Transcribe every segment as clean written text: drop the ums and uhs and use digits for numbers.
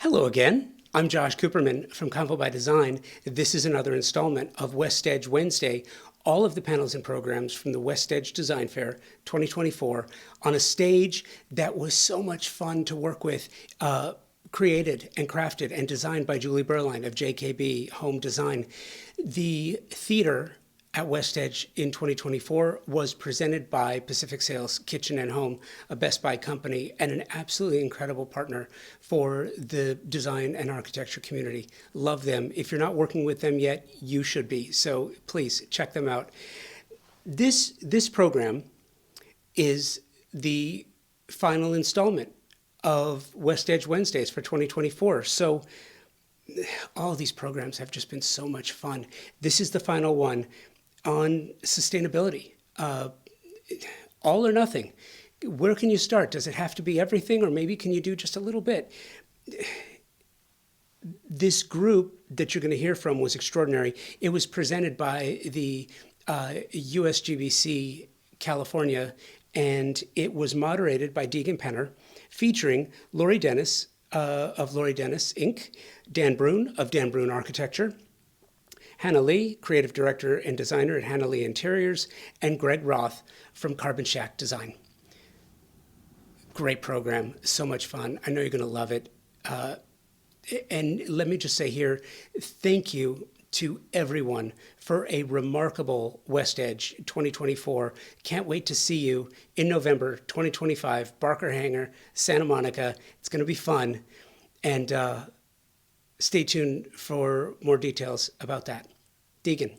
Hello again. I'm Josh Cooperman from Convo by Design. This is another installment of WestEdge Wednesday, all of the panels and programs from the WestEdge Design Fair 2024 on a stage that was so much fun to work with, created and crafted and designed by Julie Beuerlein of JKB Home Design. The theater at WestEdge in 2024 was presented by Pacific Sales Kitchen and Home, a Best Buy company, and an absolutely incredible partner for the design and architecture community. Love them. If you're not working with them yet, you should be. So please check them out. This program is the final installment of WestEdge Wednesdays for 2024. So all these programs have just been so much fun. This is the final one on sustainability. All or nothing. Where can you start? Does it have to be everything, or maybe can you do just a little bit? This group that you're going to hear from was extraordinary. It was presented by the USGBC California, and it was moderated by Degen, featuring Lori Dennis of Lori Dennis Inc., Dan Brunn of Dan Brunn Architecture, Hanna Lee, Creative Director and Designer at Hanna Lee Interiors, and Greg Roth from CarbonShack Design. Great program, so much fun. I know you're going to love it. And let me just say here, thank you to everyone for a remarkable WestEdge 2024. Can't wait to see you in November 2025, Barker Hangar, Santa Monica. It's going to be fun. And stay tuned for more details about that. Degen,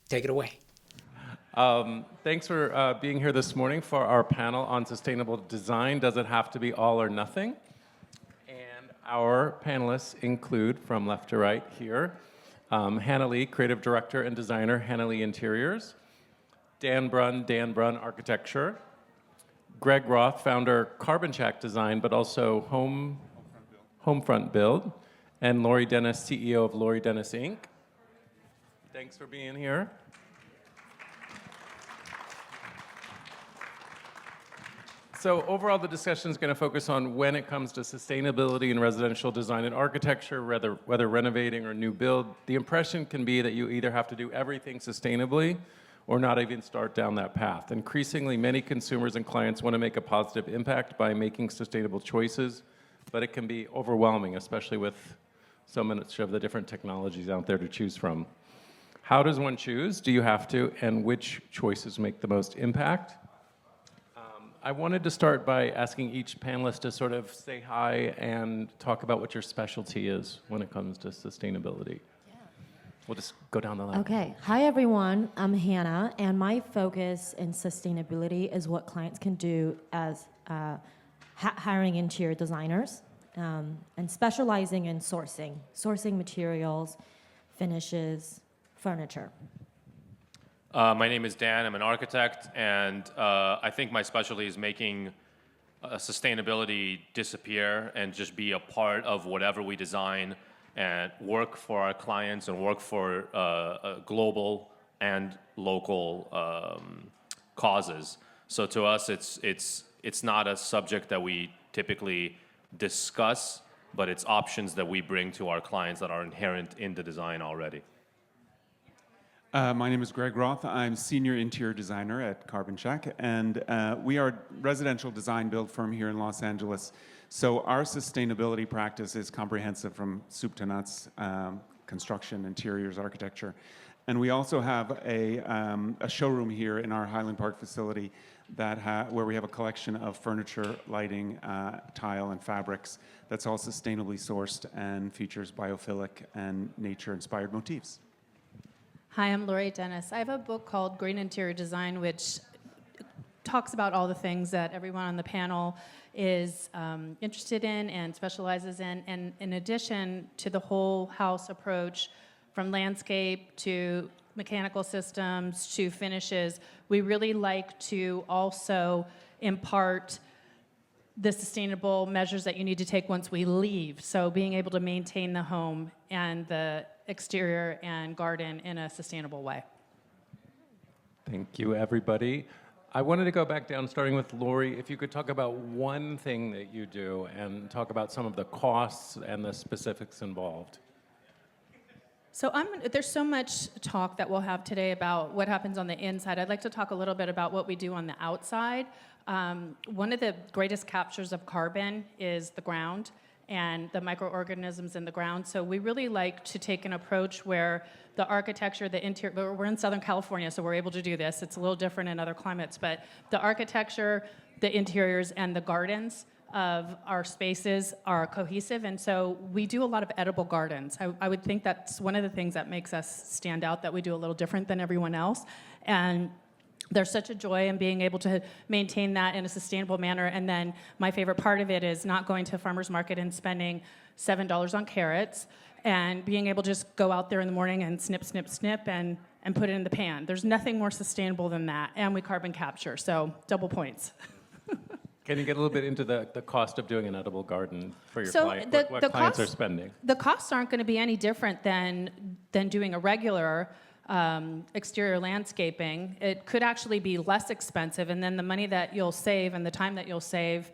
take it away. Thanks for being here this morning for our panel on sustainable design. Does it have to be all or nothing? And our panelists include, from left to right here, Hanna Lee, Creative Director and Designer, Hanna Lee Interiors, Dan Brunn Architecture, Greg Roth, founder, CarbonShack Design, but also Homefront Build, and Lori Dennis, CEO of Lori Dennis Inc. Thanks for being here. So overall, the discussion is going to focus on when it comes to sustainability in residential design and architecture, whether renovating or new build. The impression can be that you either have to do everything sustainably or not even start down that path. Increasingly, many consumers and clients want to make a positive impact by making sustainable choices, but it can be overwhelming, especially with so much of the different technologies out there to choose from. How does one choose? Do you have to? And which choices make the most impact? I wanted to start by asking each panelist to sort of say hi and talk about what your specialty is when it comes to sustainability. Yeah. We'll just go down the line. Okay. Hi, everyone. I'm Hanna, and my focus in sustainability is what clients can do as hiring interior designers and specializing in sourcing materials, finishes, furniture. My name is Dan. I'm an architect, and I think my specialty is making sustainability disappear and just be a part of whatever we design and work for our clients and work for global and local causes. So to us, it's not a subject that we typically discuss, but it's options that we bring to our clients that are inherent in the design already. My name is Greg Roth. I'm Senior Interior Designer at CarbonShack, and we are a residential design build firm here in Los Angeles. So our sustainability practice is comprehensive from soup to nuts, construction, interiors, architecture. And we also have a showroom here in our Highland Park facility where we have a collection of furniture, lighting, tile, and fabrics that's all sustainably sourced and features biophilic and nature-inspired motifs. Hi, I'm Lori Dennis. I have a book called Green Interior Design, which talks about all the things that everyone on the panel is interested in and specializes in. And in addition to the whole house approach, from landscape to mechanical systems to finishes, we really like to also impart the sustainable measures that you need to take once we leave. So being able to maintain the home and the exterior and garden in a sustainable way. Thank you, everybody. I wanted to go back down, starting with Lori. If you could talk about one thing that you do and talk about some of the costs and the specifics involved. So there's so much talk that we'll have today about what happens on the inside. I'd like to talk a little bit about what we do on the outside. One of the greatest captures of carbon is the ground and the microorganisms in the ground. So we really like to take an approach where the architecture, the interior, we're in Southern California, so we're able to do this. It's a little different in other climates, but the architecture, the interiors, and the gardens of our spaces are cohesive, and so we do a lot of edible gardens. I would think that's one of the things that makes us stand out, that we do a little different than everyone else. And there's such a joy in being able to maintain that in a sustainable manner. And then my favorite part of it is not going to a farmer's market and spending $7 on carrots and being able to just go out there in the morning and snip, snip, snip and put it in the pan. There's nothing more sustainable than that. And we carbon capture, so double points. Can you get a little bit into the cost of doing an edible garden for your So client? the What clients cost- are spending? The costs aren't going to be any different than doing a regular exterior landscaping. It could actually be less expensive, and then the money that you'll save and the time that you'll save,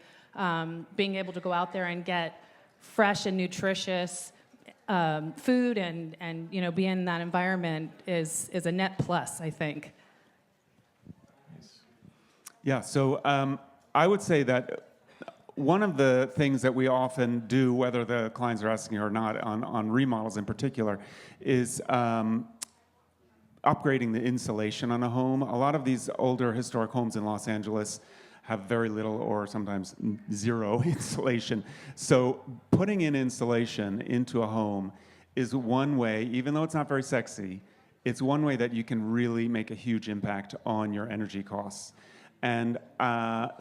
being able to go out there and get fresh and nutritious food and be in that environment is a net plus, I think. Yeah, so I would say that one of the things that we often do, whether the clients are asking or not, on remodels in particular, is upgrading the insulation on a home. A lot of these older historic homes in Los Angeles have very little or sometimes zero insulation. So putting in insulation into a home is one way, even though it's not very sexy, it's one way that you can really make a huge impact on your energy costs. And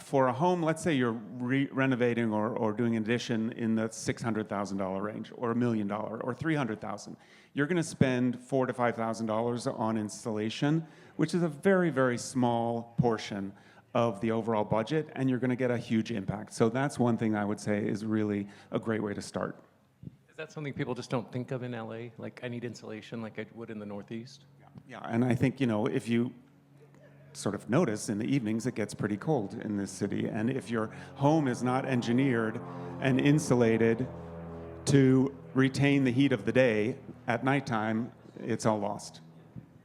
for a home, let's say you're renovating or doing an addition in the $600,000 range, or $1 million, or $300,000, you're going to spend $4,000 to $5,000 on installation, which is a very, very small portion of the overall budget, and you're going to get a huge impact. So that's one thing I would say is really a great way to start. Is that something people just don't think of in LA? Like, I need insulation like I would in the Northeast? Yeah, and I think, if you sort of notice in the evenings it gets pretty cold in this city, and if your home is not engineered and insulated to retain the heat of the day at nighttime, it's all lost.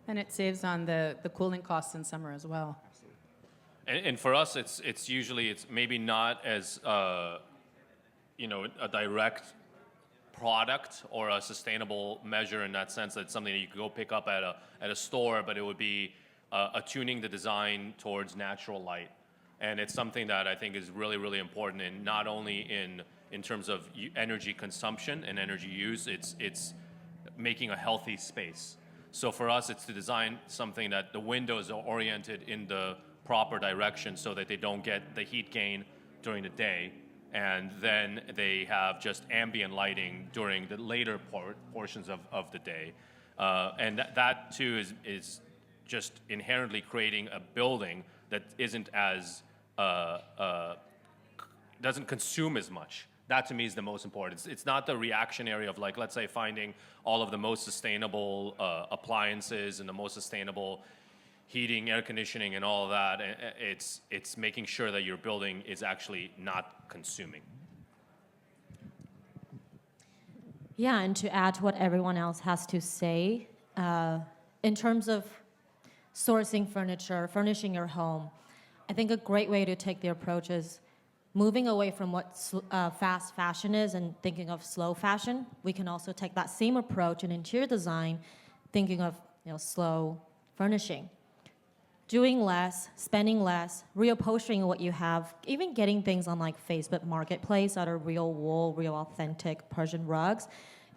And it saves on the cooling costs in summer as well. And for us, it's usually maybe not as a direct product or a sustainable measure in that sense. That it's something that you could go pick up at a store, but it would be attuning the design towards natural light. And it's something that I think is really, really important, in not only in terms of energy consumption and energy use, it's making a healthy space. So for us, it's to design something that the windows are oriented in the proper direction so that they don't get the heat gain during the day, and then they have just ambient lighting during the later portions of the day. And that too is just inherently creating a building that isn't as doesn't consume as much. That to me is the most important. It's not the reactionary of, like, let's say, finding all of the most sustainable appliances and the most sustainable heating, air conditioning, and all of that. It's making sure that your building is actually not consuming. Yeah, and to add to what everyone else has to say, in terms of sourcing furniture, furnishing your home, I think a great way to take the approach is moving away from what fast fashion is and thinking of slow fashion. We can also take that same approach in interior design, thinking of slow furnishing. Doing less, spending less, reupholstering what you have, even getting things on like Facebook Marketplace that are real wool, real authentic Persian rugs.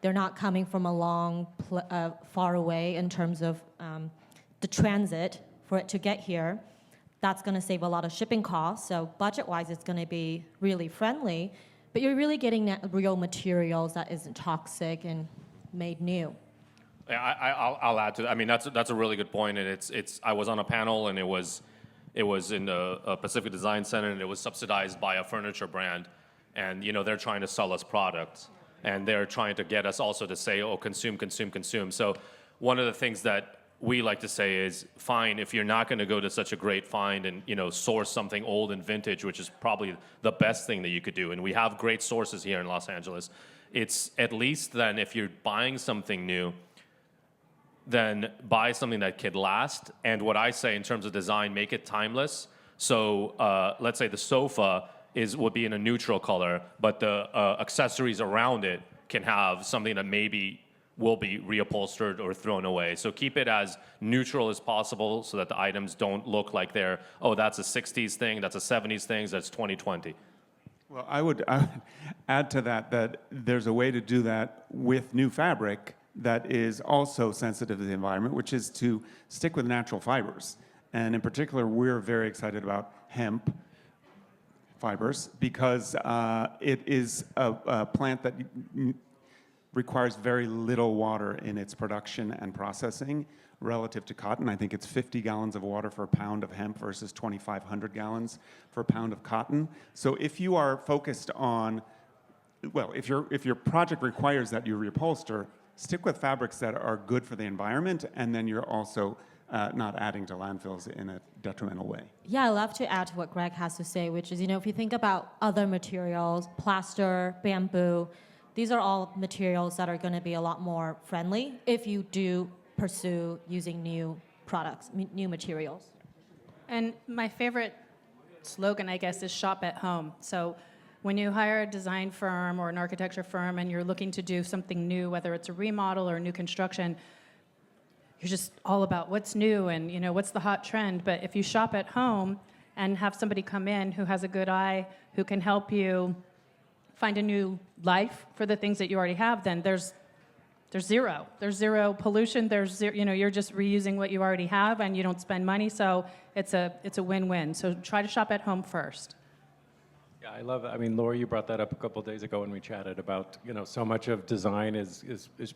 They're not coming from a long, far away in terms of the transit for it to get here. That's going to save a lot of shipping costs. So budget-wise, it's going to be really friendly. But you're really getting real materials that isn't toxic and made new. Yeah, I'll add to that. I mean, that's a really good point, and it's. I was on a panel, and it was in the Pacific Design Center, and it was subsidized by a furniture brand, and they're trying to sell us products, and they're trying to get us also to say, oh, consume, consume, consume. So one of the things that we like to say is, fine, if you're not going to go to such a great find and, you know, source something old and vintage, which is probably the best thing that you could do, and we have great sources here in Los Angeles, it's at least then if you're buying something new, then buy something that could last. And what I say in terms of design, make it timeless. So let's say the sofa would be in a neutral color, but the accessories around it can have something that maybe will be reupholstered or thrown away. So keep it as neutral as possible so that the items don't look like they're, oh, that's a 60s thing, that's a 70s thing, that's 2020. Well, I would add to that there's a way to do that with new fabric that is also sensitive to the environment, which is to stick with natural fibers. And in particular, we're very excited about hemp fibers because it is a plant that requires very little water in its production and processing relative to cotton. I think it's 50 gallons of water for a pound of hemp versus 2,500 gallons for a pound of cotton. So if you are focused on, well, if your project requires that you reupholster, stick with fabrics that are good for the environment, and then you're also not adding to landfills in a detrimental way. Yeah, I love to add to what Greg has to say, which is, if you think about other materials, plaster, bamboo, these are all materials that are going to be a lot more friendly if you do pursue using new products, new materials. And my favorite slogan, I guess, is shop at home. So when you hire a design firm or an architecture firm and you're looking to do something new, whether it's a remodel or new construction, you're just all about what's new and what's the hot trend. But if you shop at home and have somebody come in who has a good eye, who can help you find a new life for the things that you already have, then there's zero. There's zero pollution. There's zero, you're just reusing what you already have and you don't spend money. So it's a win-win. So try to shop at home first. Yeah, I love it. I mean, Laura, you brought that up a couple of days ago when we chatted about, so much of design is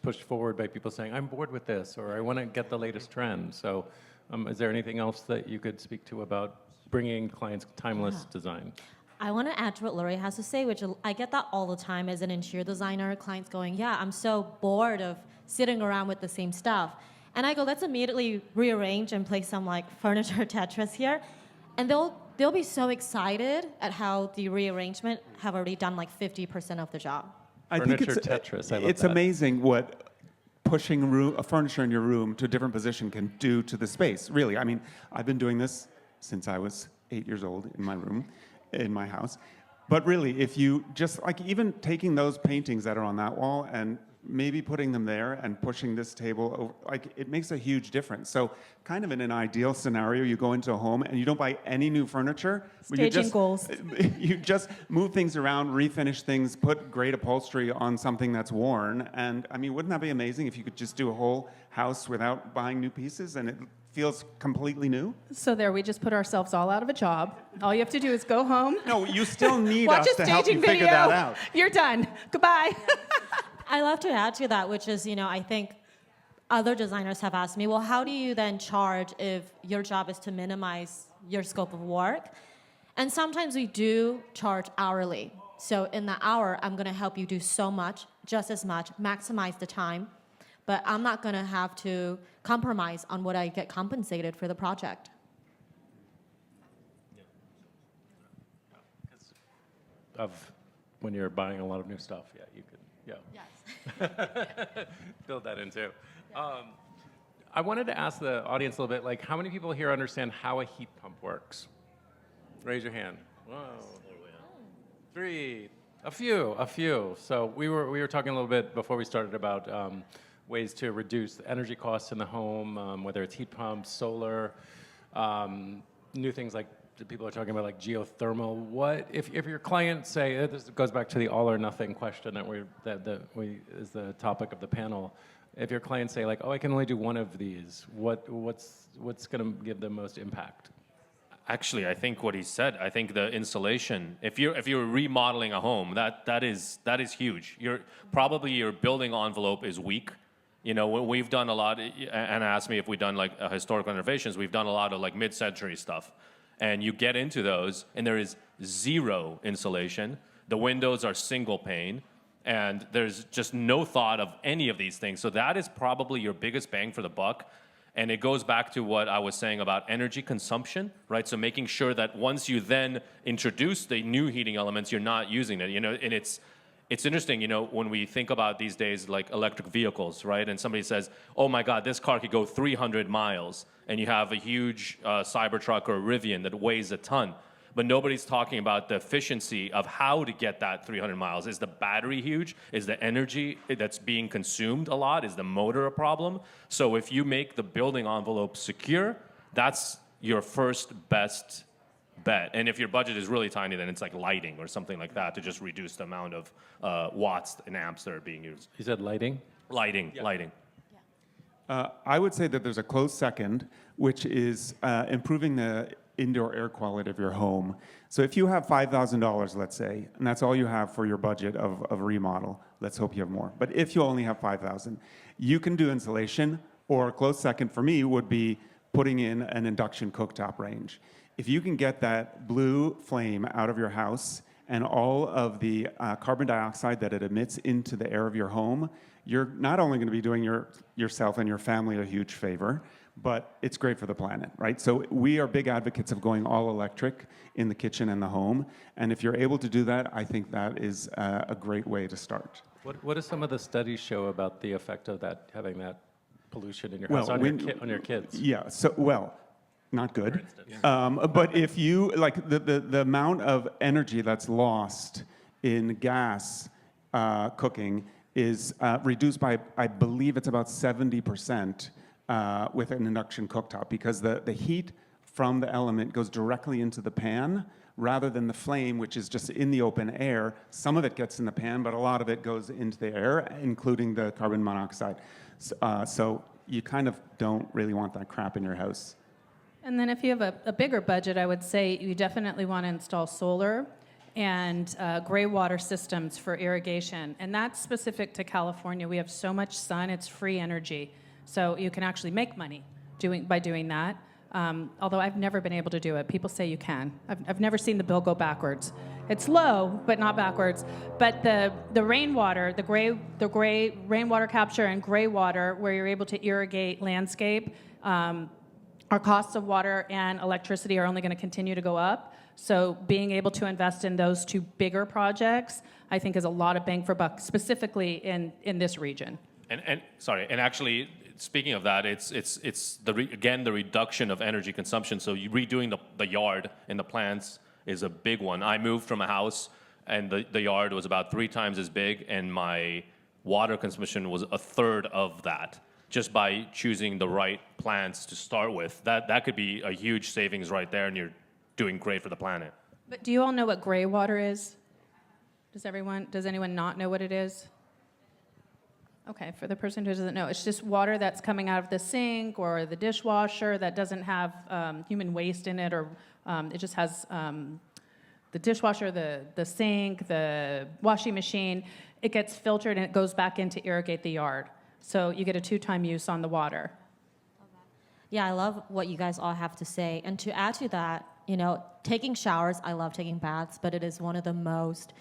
pushed forward by people saying, I'm bored with this, or I want to get the latest trend. So is there anything else that you could speak to about bringing clients timeless design? I want to add to what Lori has to say, which I get that all the time as an interior designer, clients going, yeah, I'm so bored of sitting around with the same stuff. And I go, let's immediately rearrange and play some furniture Tetris here. And they'll be so excited at how the rearrangement have already done 50% of the job. I think Tetris. I love it's that. amazing what pushing furniture in your room to a different position can do to the space, really. I mean, I've been doing this since I was 8 years old in my room, in my house. But really, if you just, even taking those paintings that are on that wall and maybe putting them there and pushing this table over, it makes a huge difference. So kind of in an ideal scenario, you go into a home and you don't buy any new furniture. Staging goals. You just move things around, refinish things, put great upholstery on something that's worn. And I mean, wouldn't that be amazing if you could just do a whole house without buying new pieces and it feels completely new? So there, we just put ourselves all out of a job. All you have to do is go home. No, you still need Watch us a to help you staging figure video. that out. You're done. Goodbye. I love to add to that, which is, I think other designers have asked me, well, how do you then charge if your job is to minimize your scope of work? And sometimes we do charge hourly. So in the hour, I'm going to help you do so much, just as much, maximize the time, but I'm not going to have to compromise on what I get compensated for the project. Of when you're buying a lot of new stuff, yeah, you could, yeah. Yes. Build that in too. I wanted to ask the audience a little bit, how many people here understand how a heat pump works? Raise your hand. Whoa. 3, a few. So we were talking a little bit before we started about ways to reduce the energy costs in the home, whether it's heat pumps, solar, new things like people are talking about geothermal. What if your client say, this goes back to the all or nothing question that is the topic of the panel. If your clients say oh, I can only do one of these, what's going to give the most impact? Actually, I think what he said, I think the insulation, if you're remodeling a home, that is huge. Your building envelope is weak. We've done a lot, Anna asked me if we've done historical renovations, we've done a lot of mid-century stuff. And you get into those, and there is zero insulation. The windows are single pane, and there's just no thought of any of these things. So that is probably your biggest bang for the buck. And it goes back to what I was saying about energy consumption, right? So making sure that once you then introduce the new heating elements, you're not using it, and it's interesting, when we think about these days like electric vehicles, right? And somebody says, oh my God, this car could go 300 miles, and you have a huge Cybertruck or a Rivian that weighs a ton. But nobody's talking about the efficiency of how to get that 300 miles. Is the battery huge? Is the energy that's being consumed a lot? Is the motor a problem? So if you make the building envelope secure, that's your first best bet. And if your budget is really tiny, then it's like lighting or something like that to just reduce the amount of watts and amps that are being used. You said lighting? Lighting. I would say that there's a close second, which is improving the indoor air quality of your home. So if you have $5,000, let's say, and that's all you have for your budget of a remodel, let's hope you have more. But if you only have $5,000, you can do insulation, or a close second for me would be putting in an induction cooktop range. If you can get that blue flame out of your house and all of the carbon dioxide that it emits into the air of your home, you're not only going to be doing yourself and your family a huge favor, but it's great for the planet, right? So we are big advocates of going all electric in the kitchen and the home. And if you're able to do that, I think that is a great way to start. What do some of the studies show about the effect of that, having that pollution in your house on your kids? Yeah, not good. But if you, like the amount of energy that's lost in gas cooking is reduced by, I believe it's about 70%. With an induction cooktop, because the heat from the element goes directly into the pan rather than the flame, which is just in the open air. Some of it gets in the pan, but a lot of it goes into the air, including the carbon monoxide. So you kind of don't really want that crap in your house. And then if you have a bigger budget, I would say you definitely want to install solar and gray water systems for irrigation. And that's specific to California. We have so much sun, it's free energy. So you can actually make money by doing that. Although I've never been able to do it. People say you can. I've never seen the bill go backwards. It's low, but not backwards. But the rainwater, the gray rainwater capture and gray water, where you're able to irrigate landscape, our costs of water and electricity are only going to continue to go up. So being able to invest in those two bigger projects, I think, is a lot of bang for buck, specifically in this region. And actually, speaking of that, it's the reduction of energy consumption. So redoing the yard and the plants is a big one. I moved from a house, and the yard was about 3 times as big, and my water consumption was a third of that, just by choosing the right plants to start with. That could be a huge savings right there, and you're doing great for the planet. But do you all know what gray water is? Does anyone not know what it is? Okay, for the person who doesn't know, it's just water that's coming out of the sink or the dishwasher that doesn't have human waste in it, or it just has the dishwasher, the sink, the washing machine. It gets filtered and it goes back in to irrigate the yard. So you get a 2-time use on the water. Yeah, I love what you guys all have to say. And to add to that, taking showers, I love taking baths, but it is one of the most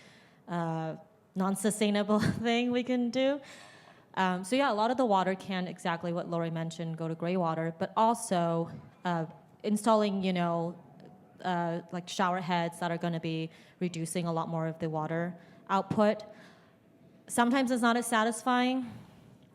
non-sustainable thing we can do. So yeah, a lot of the water can, exactly what Lori mentioned, go to gray water, but also installing, like shower heads that are going to be reducing a lot more of the water output. Sometimes it's not as satisfying.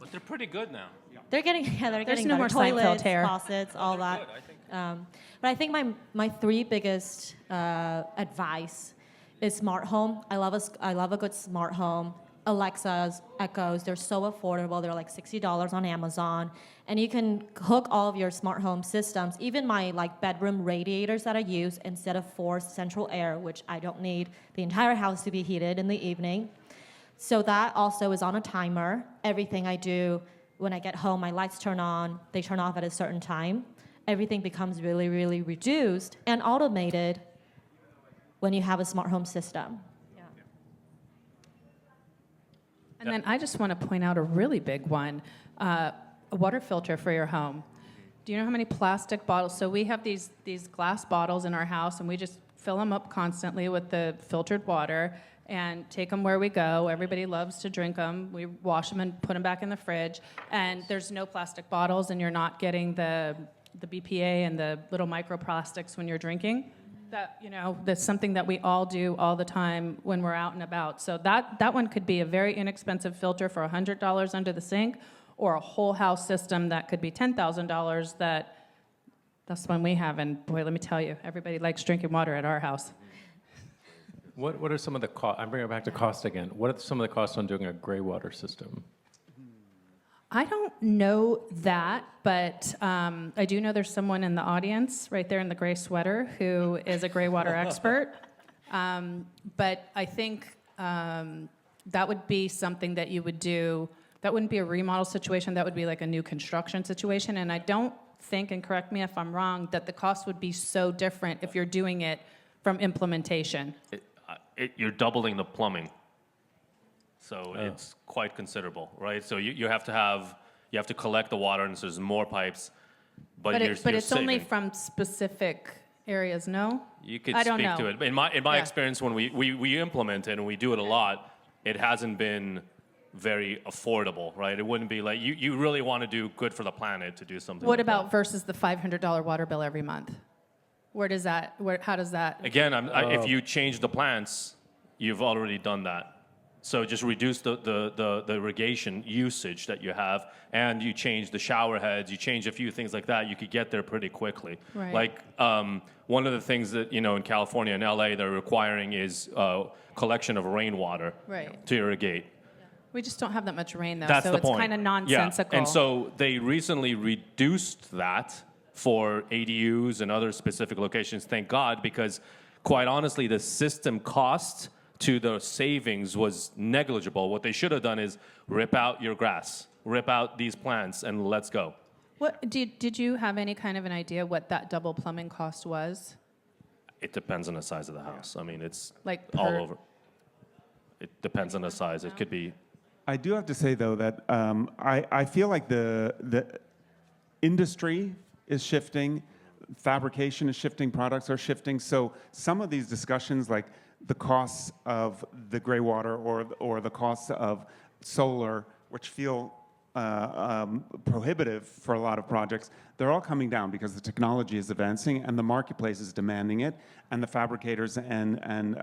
But they're pretty good now. They're getting, they're There's getting no better. more Seinfeld Toilets, hair. faucets, all that. Good, I think. But I think my 3 biggest advice is smart home. I love a good smart home. Alexas, Echoes, they're so affordable. They're like $60 on Amazon. And you can hook all of your smart home systems, even my bedroom radiators that I use, instead of forced central air, which I don't need the entire house to be heated in the evening. So that also is on a timer. Everything I do, when I get home, my lights turn on, they turn off at a certain time. Everything becomes really, really reduced and automated when you have a smart home system. And then I just want to point out a really big one, a water filter for your home. Do you know how many plastic bottles? So we have these glass bottles in our house, and we just fill them up constantly with the filtered water. and take them where we go. Everybody loves to drink them. We wash them and put them back in the fridge. And there's no plastic bottles, and you're not getting the BPA and the little microplastics when you're drinking. That, that's something that we all do all the time when we're out and about. So that one could be a very inexpensive filter for $100 under the sink, or a whole house system that could be $10,000. That's one we have, and boy, let me tell you, everybody likes drinking water at our house. What are some of the costs? I'm bringing it back to cost again. What are some of the costs on doing a gray water system? I don't know that, but I do know there's someone in the audience right there in the gray sweater who is a gray water expert. But I think that would be something that you would do. That wouldn't be a remodel situation. That would be like a new construction situation. And I don't think, and correct me if I'm wrong, that the cost would be so different if you're doing it from implementation. You're doubling the plumbing. So it's quite considerable, right? So you have to collect the water, and so there's more pipes, but you're it's saving. only from specific areas, no? You could I don't speak know. to it. In my experience, when we implement it and we do it a lot, it hasn't been very affordable, right? It wouldn't be like you really want to do good for the planet to do something. What like about that. versus the $500 water bill every month? How does that? Again, if you change the plants, you've already done that. So just reduce the irrigation usage that you have, and you change the shower heads, you change a few things like that, you could get there pretty quickly. Right. Like one of the things that, in California and LA they're requiring is collection of rainwater to irrigate. We just don't have that much rain, though, That's so the it's point. kind of nonsensical. Yeah. And so they recently reduced that for ADUs and other specific locations, thank God, because quite honestly, the system cost to the savings was negligible. What they should have done is rip out your grass, rip out these plants, and let's go. What did you have any kind of an idea what that double plumbing cost was? It depends on the size of the house. I mean, it's Like all per- over. It depends on the size. It could be. I do have to say, though, that I feel like the industry is shifting, fabrication is shifting, products are shifting. So some of these discussions, like the costs of the gray water or the costs of solar, which feel prohibitive for a lot of projects, they're all coming down because the technology is advancing and the marketplace is demanding it, and the fabricators and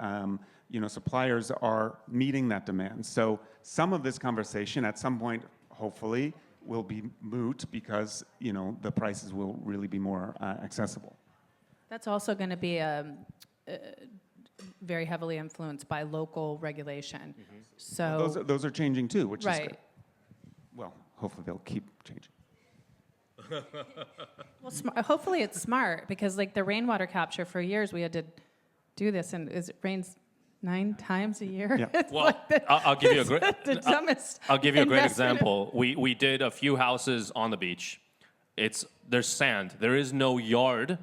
suppliers are meeting that demand. So some of this conversation at some point, hopefully, will be moot because the prices will really be more accessible. That's also going to be very heavily influenced by local regulation. Mm-hmm. So Those are changing too, which is right. great. Well, hopefully they'll keep changing. Well, hopefully it's smart, because like the rainwater capture, for years we had to do this, and it rains 9 times a year. Yeah. It's Well, like I'll give you a great. the dumbest. I'll give you a great investment. example. We did a few houses on the beach. There's sand. There is no yard,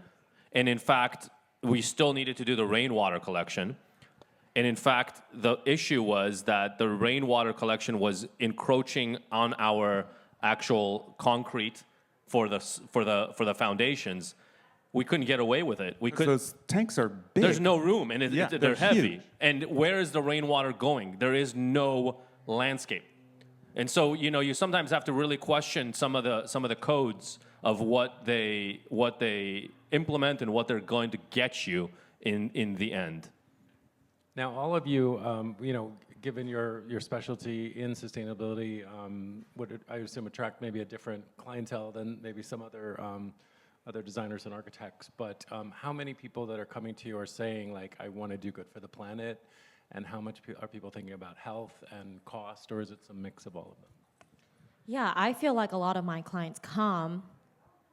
and in fact, we still needed to do the rainwater collection. And in fact, the issue was that the rainwater collection was encroaching on our actual concrete for the foundations. We couldn't get away with it. We could. Those tanks are big. There's no room, and Yeah, they're they're heavy. huge. And where is the rainwater going? There is no landscape. And so, you sometimes have to really question some of the codes of what they implement and what they're going to get you in the end. Now, all of you, given your specialty in sustainability, would, I assume, attract maybe a different clientele than maybe some other designers and architects. But how many people that are coming to you are saying, like, I want to do good for the planet? And how much are people thinking about health and cost, or is it some mix of all of them? Yeah, I feel like a lot of my clients come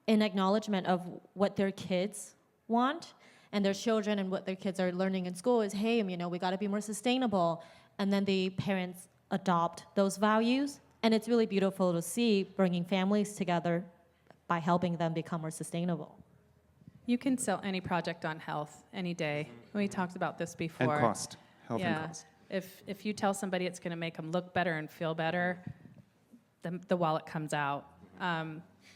in acknowledgement of what their kids want and their children, and what their kids are learning in school is, hey, we got to be more sustainable. And then the parents adopt those values. And it's really beautiful to see bringing families together by helping them become more sustainable. You can sell any project on health any day. We talked about this before. And cost, health and cost. If you tell somebody it's going to make them look better and feel better, the wallet comes out.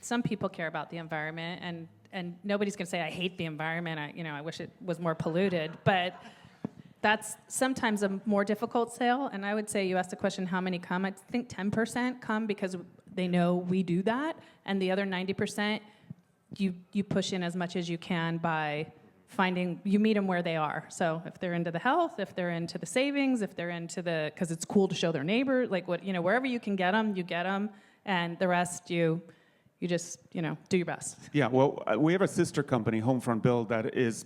Some people care about the environment, and nobody's going to say, I hate the environment, I wish it was more polluted, but that's sometimes a more difficult sale. And I would say you asked the question, how many come? I think 10% come because they know we do that. And the other 90%, you push in as much as you can by you meet them where they are. So if they're into the health, if they're into the savings, if they're into because it's cool to show their neighbor, like wherever you can get them, you get them. And the rest, you just, do your best. Yeah, well, we have a sister company, Homefront Build, that is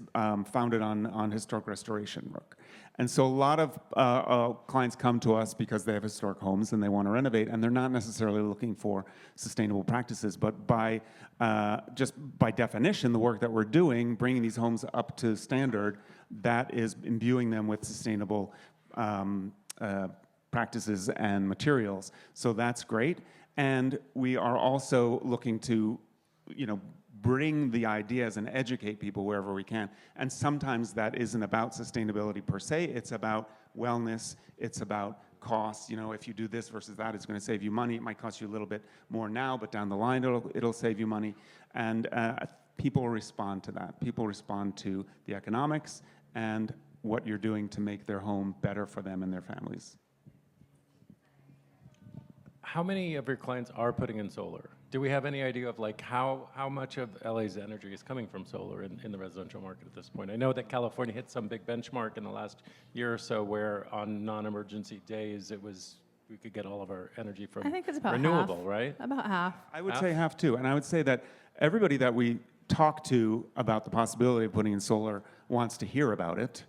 founded on historic restoration work. And so a lot of clients come to us because they have historic homes and they want to renovate, and they're not necessarily looking for sustainable practices, but just by definition, the work that we're doing, bringing these homes up to standard, that is imbuing them with sustainable practices and materials. So that's great. And we are also looking to, bring the ideas and educate people wherever we can. And sometimes that isn't about sustainability per se. It's about wellness. It's about cost. If you do this versus that, it's going to save you money. It might cost you a little bit more now, but down the line, it'll save you money. And people respond to that. People respond to the economics and what you're doing to make their home better for them and their families. How many of your clients are putting in solar? Do we have any idea of how much of LA's energy is coming from solar in the residential market at this point? I know that California hit some big benchmark in the last year or so where on non-emergency days we could get all of our energy from I think it's about renewable, half. right? About half. I would say half too. And I would say that everybody that we talk to about the possibility of putting in solar wants to hear about it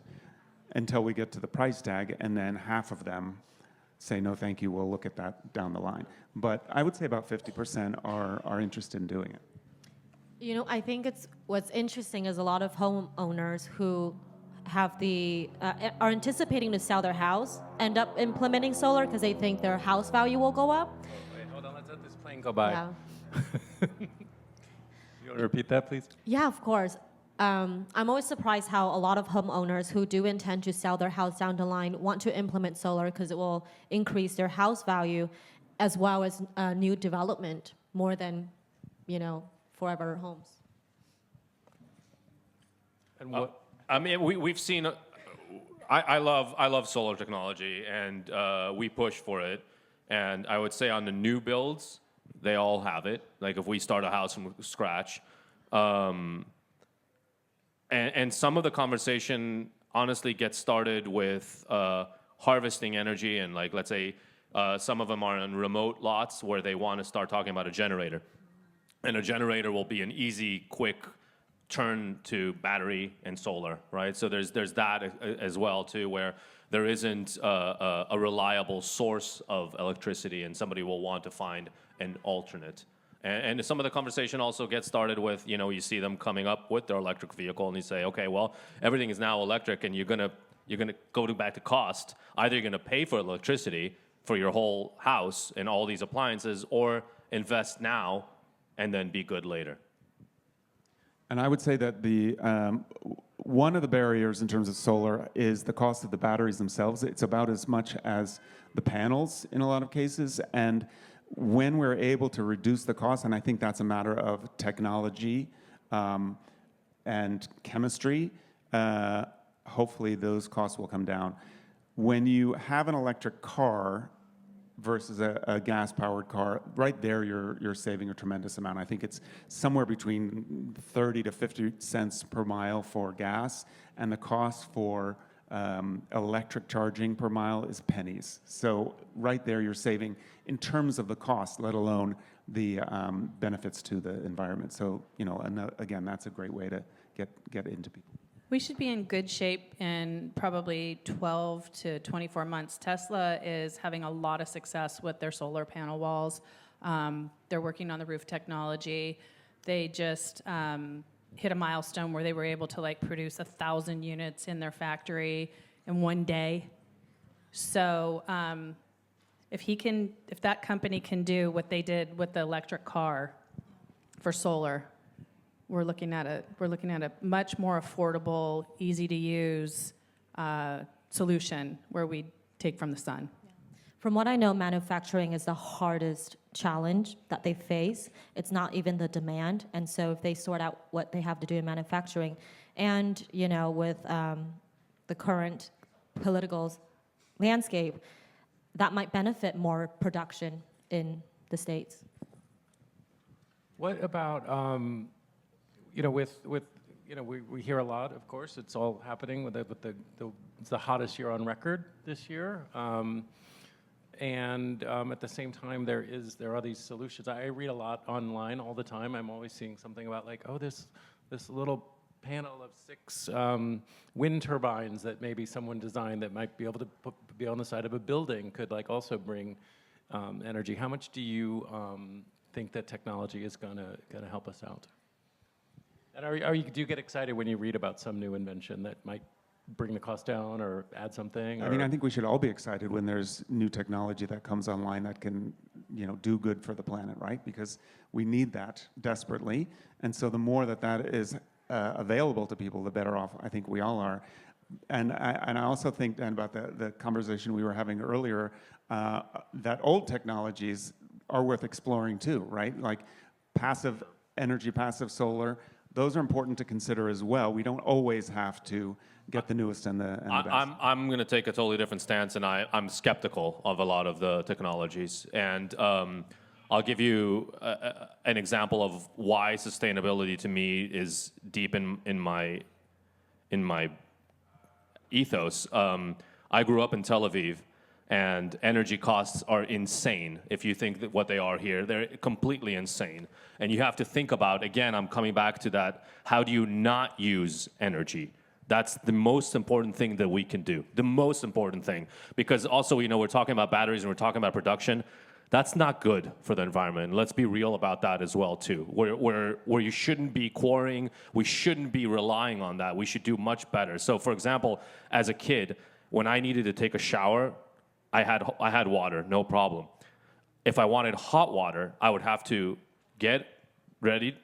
until we get to the price tag, and then half of them say, no, thank you, we'll look at that down the line. But I would say about 50% are interested in doing it. I think what's interesting is a lot of homeowners who have are anticipating to sell their house, end up implementing solar because they think their house value will go up. Wait, hold on, let's let this plane go by. Yeah. You want to repeat that, please? Yeah, of course. I'm always surprised how a lot of homeowners who do intend to sell their house down the line want to implement solar because it will increase their house value as well as new development more than, forever homes. And what? We've seen. I love solar technology, and we push for it. And I would say on the new builds, they all have it. Like if we start a house from scratch. And some of the conversation honestly gets started with harvesting energy, and let's say some of them are on remote lots where they want to start talking about a generator. And a generator will be an easy, quick turn to battery and solar, right? So there's that as well too, where there isn't a reliable source of electricity, and somebody will want to find an alternate. And some of the conversation also gets started with, you see them coming up with their electric vehicle, and you say, okay, well, everything is now electric, and you're gonna go back to cost. Either you're gonna pay for electricity for your whole house and all these appliances, or invest now and then be good later. And I would say that one of the barriers in terms of solar is the cost of the batteries themselves. It's about as much as the panels in a lot of cases, and when we're able to reduce the cost, and I think that's a matter of technology and chemistry, hopefully those costs will come down. When you have an electric car versus a gas-powered car, right there you're saving a tremendous amount. I think it's somewhere between 30 to 50 cents per mile for gas, and the cost for electric charging per mile is pennies. So right there you're saving in terms of the cost, let alone the benefits to the environment. So, again, that's a great way to get into people. We should be in good shape in probably 12 to 24 months. Tesla is having a lot of success with their solar panel walls. They're working on the roof technology. They just hit a milestone where they were able to produce 1,000 units in their factory in one day. So if that company can do what they did with the electric car for solar, we're looking at a much more affordable, easy to use solution where we take from the sun. From what I know, manufacturing is the hardest challenge that they face. It's not even the demand. And so if they sort out what they have to do in manufacturing, and with the current political landscape, that might benefit more production in the States. What about, we hear a lot, of course, it's all happening with it's the hottest year on record this year. At the same time, there are these solutions. I read a lot online all the time. I'm always seeing something about like, oh, this little panel of 6 wind turbines that maybe someone designed that might be able to be on the side of a building could like also bring energy. How much do you think that technology is gonna help us out? And do you get excited when you read about some new invention that might bring the cost down or add something? I mean, I think we should all be excited when there's new technology that comes online that can, do good for the planet, right? Because we need that desperately. And so the more that is available to people, the better off I think we all are. And I also think, Dan, about the conversation we were having earlier, that old technologies are worth exploring too, right? Like passive energy, passive solar, those are important to consider as well. We don't always have to get the newest and the best. I'm going to take a totally different stance, and I'm skeptical of a lot of the technologies. And I'll give you an example of why sustainability to me is deep in my ethos. I grew up in Tel Aviv, and energy costs are insane. If you think that what they are here, they're completely insane. And you have to think about, again, I'm coming back to that, how do you not use energy? That's the most important thing that we can do, the most important thing. Because also, we're talking about batteries and we're talking about production. That's not good for the environment. Let's be real about that as well, too. Where you shouldn't be quarrying, we shouldn't be relying on that. We should do much better. So, for example, as a kid, when I needed to take a shower, I had water, no problem. If I wanted hot water, I would have to get ready,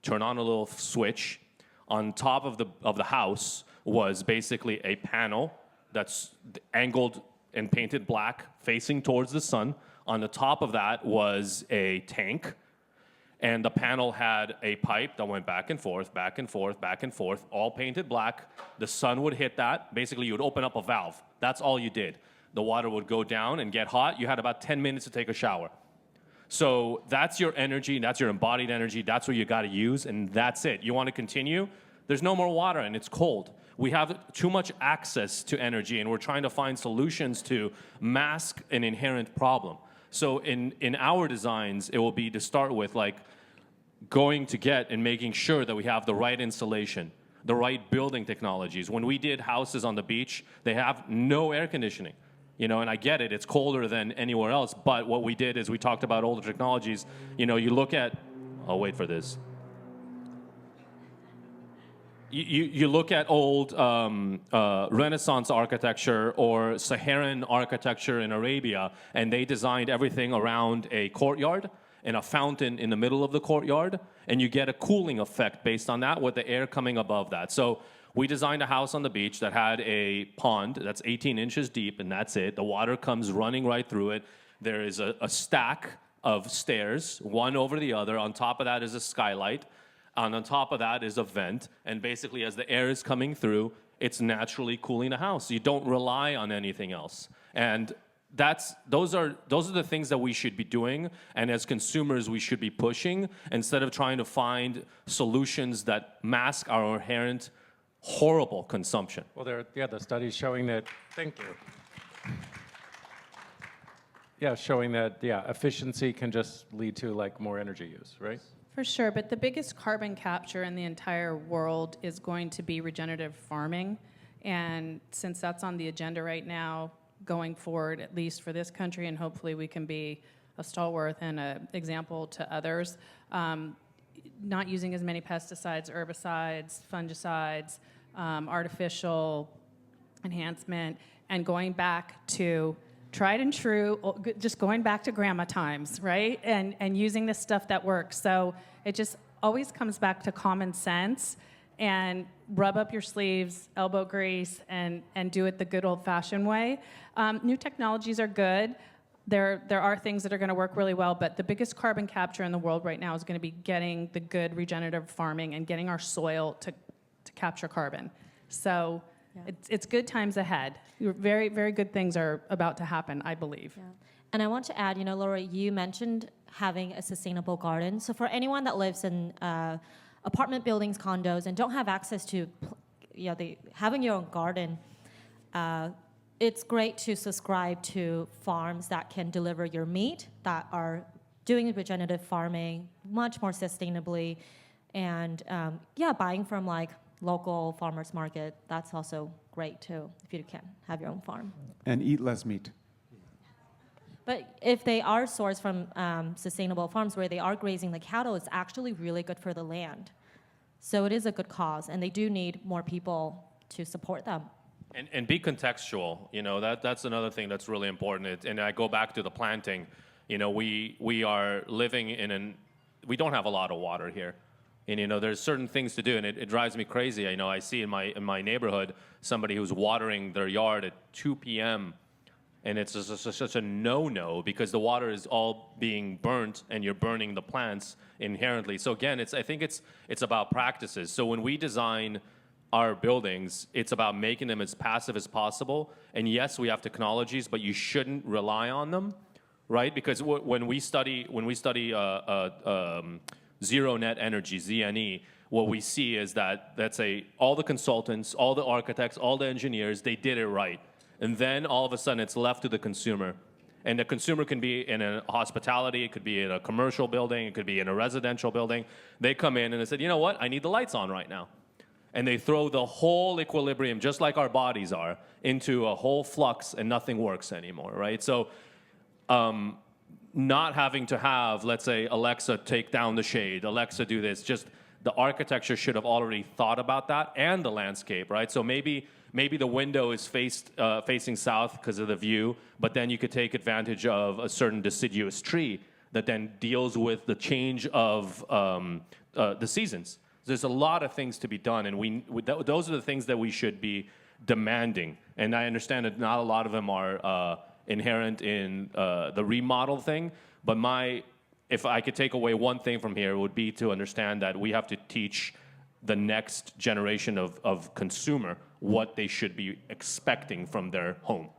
turn on a little switch. On top of the house was basically a panel that's angled and painted black, facing towards the sun. On the top of that was a tank, and the panel had a pipe that went back and forth, back and forth, back and forth, all painted black. The sun would hit that. Basically, you would open up a valve. That's all you did. The water would go down and get hot. You had about 10 minutes to take a shower. So that's your energy, that's your embodied energy, that's what you gotta use, and that's it. You wanna continue? There's no more water and it's cold. We have too much access to energy, and we're trying to find solutions to mask an inherent problem. So in our designs, it will be to start with like going to get and making sure that we have the right insulation, the right building technologies. When we did houses on the beach, they have no air conditioning. And I get it, it's colder than anywhere else, but what we did is we talked about older technologies. You look at, I'll wait for this. You look at old Renaissance architecture or Saharan architecture in Arabia, and they designed everything around a courtyard and a fountain in the middle of the courtyard, and you get a cooling effect based on that with the air coming above that. So we designed a house on the beach that had a pond that's 18 inches deep, and that's it. The water comes running right through it. There is a stack of stairs, one over the other. On top of that is a skylight. And on top of that is a vent. And basically, as the air is coming through, it's naturally cooling the house. You don't rely on anything else. And those are the things that we should be doing. And as consumers, we should be pushing instead of trying to find solutions that mask our inherent horrible consumption. Well, the studies showing that, thank you. Yeah, showing that, efficiency can just lead to like more energy use, right? For sure, but the biggest carbon capture in the entire world is going to be regenerative farming. And since that's on the agenda right now, going forward, at least for this country, and hopefully we can be a stalwart and an example to others, not using as many pesticides, herbicides, fungicides, artificial enhancement, and going back to tried and true, just going back to grandma times, right? And using the stuff that works. So it just always comes back to common sense and rub up your sleeves, elbow grease, and do it the good old-fashioned way. New technologies are good. There are things that are going to work really well, but the biggest carbon capture in the world right now is going to be getting the good regenerative farming and getting our soil to capture carbon. So It's good times ahead. Very, very good things are about to happen, I believe. Yeah. And I want to add, Laura, you mentioned having a sustainable garden. So for anyone that lives in apartment buildings, condos, and don't have access to, having your own garden, it's great to subscribe to farms that can deliver your meat, that are doing regenerative farming much more sustainably, and buying from local farmers market. That's also great too, if you can have your own farm. And eat less meat. But if they are sourced from sustainable farms where they are grazing the cattle, it's actually really good for the land. So it is a good cause, and they do need more people to support them. And be contextual. That's another thing that's really important. And I go back to the planting. We are living we don't have a lot of water here. And there's certain things to do, and it drives me crazy. I see in my neighborhood somebody who's watering their yard at 2 p.m. and it's just such a no-no because the water is all being burnt and you're burning the plants inherently. So again, I think it's about practices. So when we design our buildings, it's about making them as passive as possible. And yes, we have technologies, but you shouldn't rely on them, right? Because when we study zero net energy, ZNE, what we see is that, let's say, all the consultants, all the architects, all the engineers, they did it right. And then all of a sudden it's left to the consumer. And the consumer can be in a hospitality, it could be in a commercial building, it could be in a residential building. They come in and they said, you know what, I need the lights on right now. And they throw the whole equilibrium, just like our bodies are, into a whole flux and nothing works anymore, right? So not having to have, let's say, Alexa take down the shade, Alexa do this, just the architecture should have already thought about that, and the landscape, right? So maybe the window is facing south because of the view, but then you could take advantage of a certain deciduous tree that then deals with the change of the seasons. There's a lot of things to be done, and those are the things that we should be demanding. And I understand that not a lot of them are inherent in the remodel thing, but if I could take away one thing from here, it would be to understand that we have to teach the next generation of consumer what they should be expecting from their home.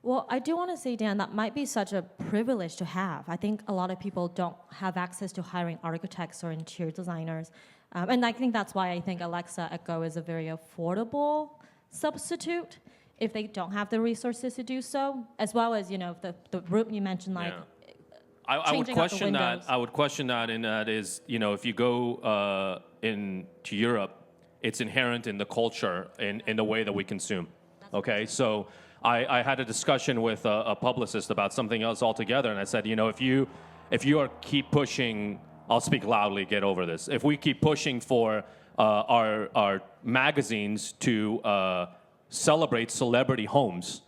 Well, I do want to say, Dan, that might be such a privilege to have. I think a lot of people don't have access to hiring architects or interior designers. And I think that's why I think Alexa Echo is a very affordable substitute if they don't have the resources to do so, as well as, the room you mentioned, I would changing out the question that. windows. I would question that, and that is, if you go into Europe, it's inherent in the culture, in the way that we consume. Okay, so I had a discussion with a publicist about something else altogether, and I said, if you keep pushing, I'll speak loudly, get over this. If we keep pushing for our magazines to celebrate celebrity homes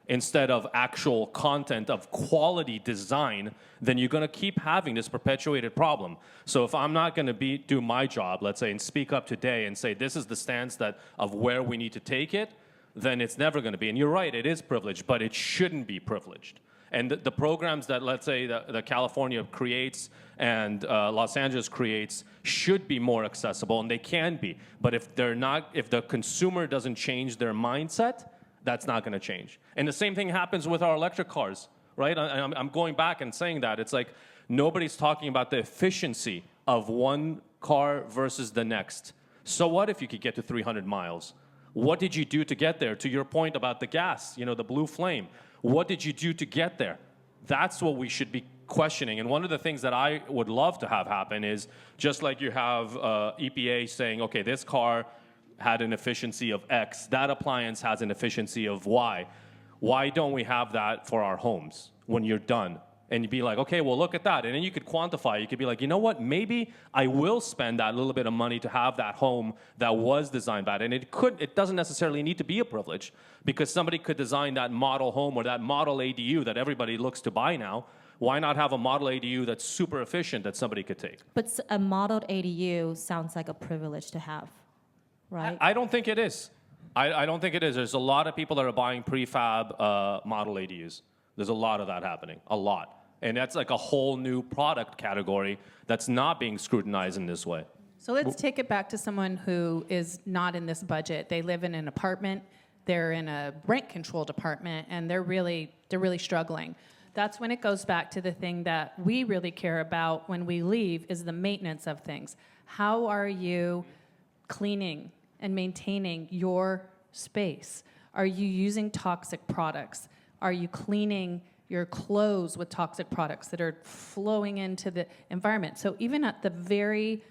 instead of actual content of quality design, then you're going to keep having this perpetuated problem. So if I'm not going to do my job, let's say, and speak up today and say this is the stance of where we need to take it, then it's never going to be. And you're right, it is privileged, but it shouldn't be privileged. And the programs that, let's say, that California creates and Los Angeles creates should be more accessible, and they can be. But if the consumer doesn't change their mindset, that's not going to change. And the same thing happens with our electric cars, right? I'm going back and saying that. It's like nobody's talking about the efficiency of one car versus the next. So what if you could get to 300 miles? What did you do to get there? To your point about the gas, the blue flame. What did you do to get there? That's what we should be questioning. And one of the things that I would love to have happen is just like you have EPA saying, okay, this car had an efficiency of X, that appliance has an efficiency of Y. Why don't we have that for our homes when you're done? And you'd be like, okay, well, look at that. And then you could quantify. You could be like, you know what? Maybe I will spend that little bit of money to have that home that was designed bad. And it doesn't necessarily need to be a privilege, because somebody could design that model home or that model ADU that everybody looks to buy now. Why not have a model ADU that's super efficient that somebody could take? But a modeled ADU sounds like a privilege to have, right? I don't think it is. I don't think it is. There's a lot of people that are buying prefab model ADUs. There's a lot of that happening, a lot. And that's like a whole new product category that's not being scrutinized in this way. So let's take it back to someone who is not in this budget. They live in an apartment, they're in a rent-controlled apartment, and they're really struggling. That's when it goes back to the thing that we really care about when we leave is the maintenance of things. How are you cleaning and maintaining your space? Are you using toxic products? Are you cleaning your clothes with toxic products that are flowing into the environment? So even at the very